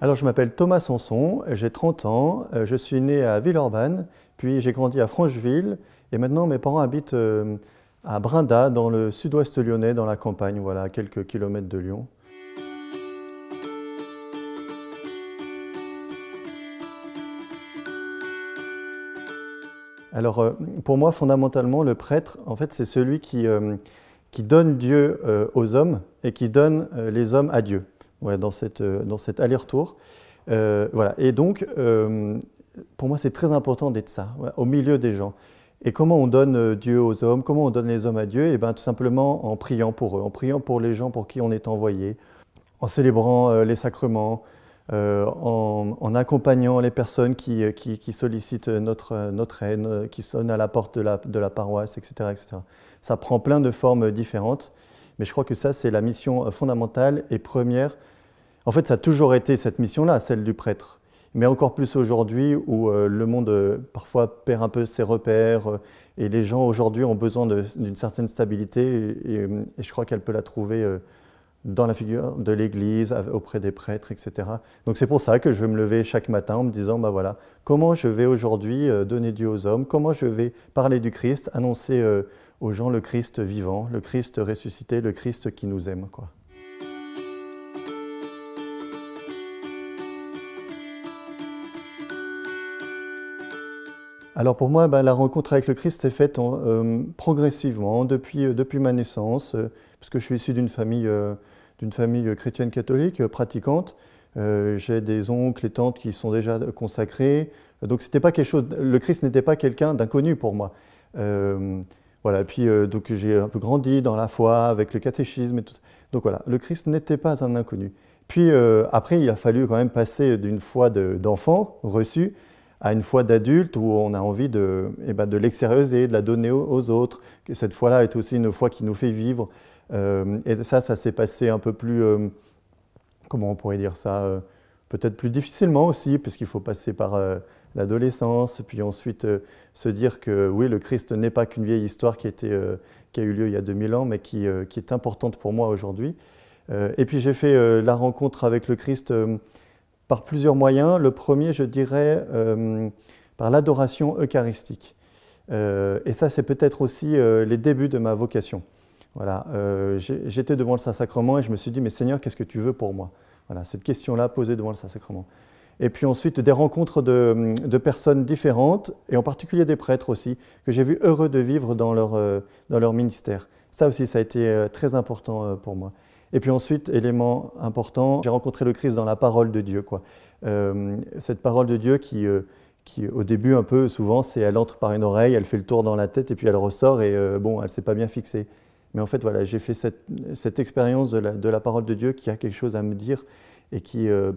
Alors, je m'appelle Thomas Sanson, j'ai 30 ans, je suis né à Villeurbanne, puis j'ai grandi à Francheville, et maintenant mes parents habitent à Brinda, dans le sud-ouest lyonnais, dans la campagne, voilà, à quelques kilomètres de Lyon. Alors, pour moi, fondamentalement, le prêtre, en fait, c'est celui qui donne Dieu aux hommes et qui donne les hommes à Dieu. Ouais, dans cet aller-retour. Voilà. Et donc, pour moi, c'est très important d'être ça, ouais, au milieu des gens. Et comment on donne Dieu aux hommes, comment on donne les hommes à Dieu? Et bien, tout simplement en priant pour eux, en priant pour les gens pour qui on est envoyé, en célébrant les sacrements, en accompagnant les personnes qui sollicitent notre aide, qui sonnent à la porte de la paroisse, etc., etc. Ça prend plein de formes différentes. Mais je crois que ça, c'est la mission fondamentale et première. En fait, ça a toujours été cette mission-là, celle du prêtre. Mais encore plus aujourd'hui où le monde parfois perd un peu ses repères et les gens aujourd'hui ont besoin d'une certaine stabilité et je crois qu'elle peut la trouver dans la figure de l'Église, auprès des prêtres, etc. Donc c'est pour ça que je vais me lever chaque matin en me disant, ben voilà, comment je vais aujourd'hui donner Dieu aux hommes, comment je vais parler du Christ, annoncer aux gens le Christ vivant, le Christ ressuscité, le Christ qui nous aime, quoi. Alors pour moi, la rencontre avec le Christ s'est faite progressivement, depuis ma naissance, puisque je suis issu d'une famille chrétienne catholique, pratiquante. J'ai des oncles et tantes qui sont déjà consacrés. Donc c'était pas quelque chose, le Christ n'était pas quelqu'un d'inconnu pour moi. Voilà, et puis donc j'ai un peu grandi dans la foi avec le catéchisme et tout ça. Donc voilà, le Christ n'était pas un inconnu. Puis après, il a fallu quand même passer d'une foi d'enfant reçue à une foi d'adulte où on a envie de l'extérioriser, de la donner aux autres. Que cette foi-là est aussi une foi qui nous fait vivre. Et ça s'est passé un peu plus, comment on pourrait dire ça, peut-être plus difficilement aussi, puisqu'il faut passer par l'adolescence, puis ensuite se dire que oui, le Christ n'est pas qu'une vieille histoire qui a eu lieu il y a 2000 ans, mais qui est importante pour moi aujourd'hui. Et puis j'ai fait la rencontre avec le Christ par plusieurs moyens. Le premier, je dirais, par l'adoration eucharistique. Et ça, c'est peut-être aussi les débuts de ma vocation. Voilà, j'étais devant le Saint-Sacrement et je me suis dit, mais Seigneur, qu'est-ce que tu veux pour moi? Voilà, cette question-là posée devant le Saint-Sacrement. Et puis ensuite, des rencontres de personnes différentes, et en particulier des prêtres aussi, que j'ai vu heureux de vivre dans leur ministère. Ça aussi, ça a été très important pour moi. Et puis ensuite, élément important, j'ai rencontré le Christ dans la parole de Dieu, quoi. Cette parole de Dieu qui, au début, un peu souvent, elle entre par une oreille, elle fait le tour dans la tête, et puis elle ressort, et bon, elle ne s'est pas bien fixée. Mais en fait, voilà, j'ai fait cette expérience de la parole de Dieu qui a quelque chose à me dire et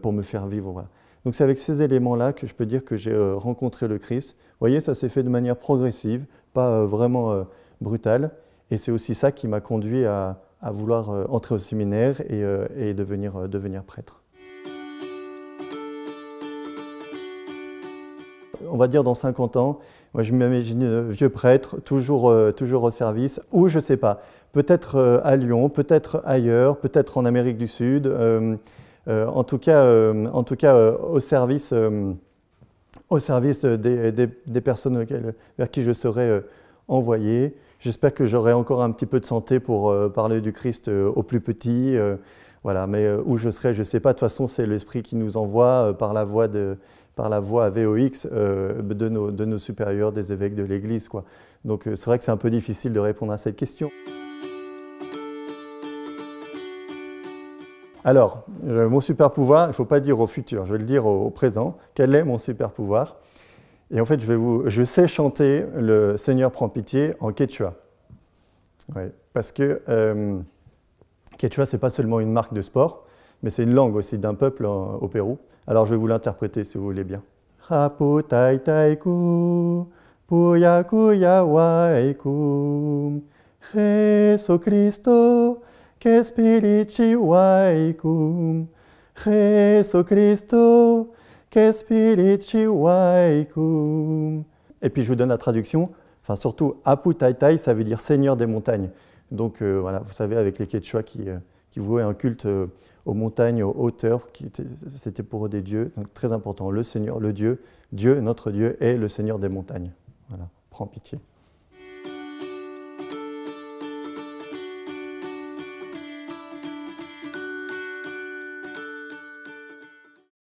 pour me faire vivre. Voilà. Donc c'est avec ces éléments-là que je peux dire que j'ai rencontré le Christ. Vous voyez, ça s'est fait de manière progressive, pas vraiment brutale. Et c'est aussi ça qui m'a conduit à vouloir entrer au séminaire et devenir prêtre. On va dire dans 50 ans, moi je m'imagine vieux prêtre, toujours au service, ou je ne sais pas, peut-être à Lyon, peut-être ailleurs, peut-être en Amérique du Sud, en tout cas au service des personnes vers qui je serai envoyé. J'espère que j'aurai encore un petit peu de santé pour parler du Christ aux plus petits. Voilà, mais où je serai, je ne sais pas. De toute façon, c'est l'Esprit qui nous envoie par la voie VOX de nos supérieurs, des évêques de l'Église, quoi. Donc c'est vrai que c'est un peu difficile de répondre à cette question. Alors, mon super pouvoir, il ne faut pas dire au futur, je vais le dire au présent. Quel est mon super pouvoir? Et en fait, je sais chanter le Seigneur prend pitié en quechua. Ouais, parce que quechua, ce n'est pas seulement une marque de sport, mais c'est une langue aussi d'un peuple au Pérou. Alors je vais vous l'interpréter si vous voulez bien. Hapu tai tai ku, puya kuya waikum, Jesucristo, que spirici waikum, Jesucristo, que spirici waikum. Et puis je vous donne la traduction. Enfin surtout, Hapu tai tai, ça veut dire Seigneur des montagnes. Donc voilà, vous savez, avec les Quechua qui qui vouaient un culte aux montagnes, aux hauteurs, c'était pour eux des dieux. Donc très important, le Seigneur, le Dieu, Dieu, notre Dieu, est le Seigneur des montagnes. Voilà, prends pitié.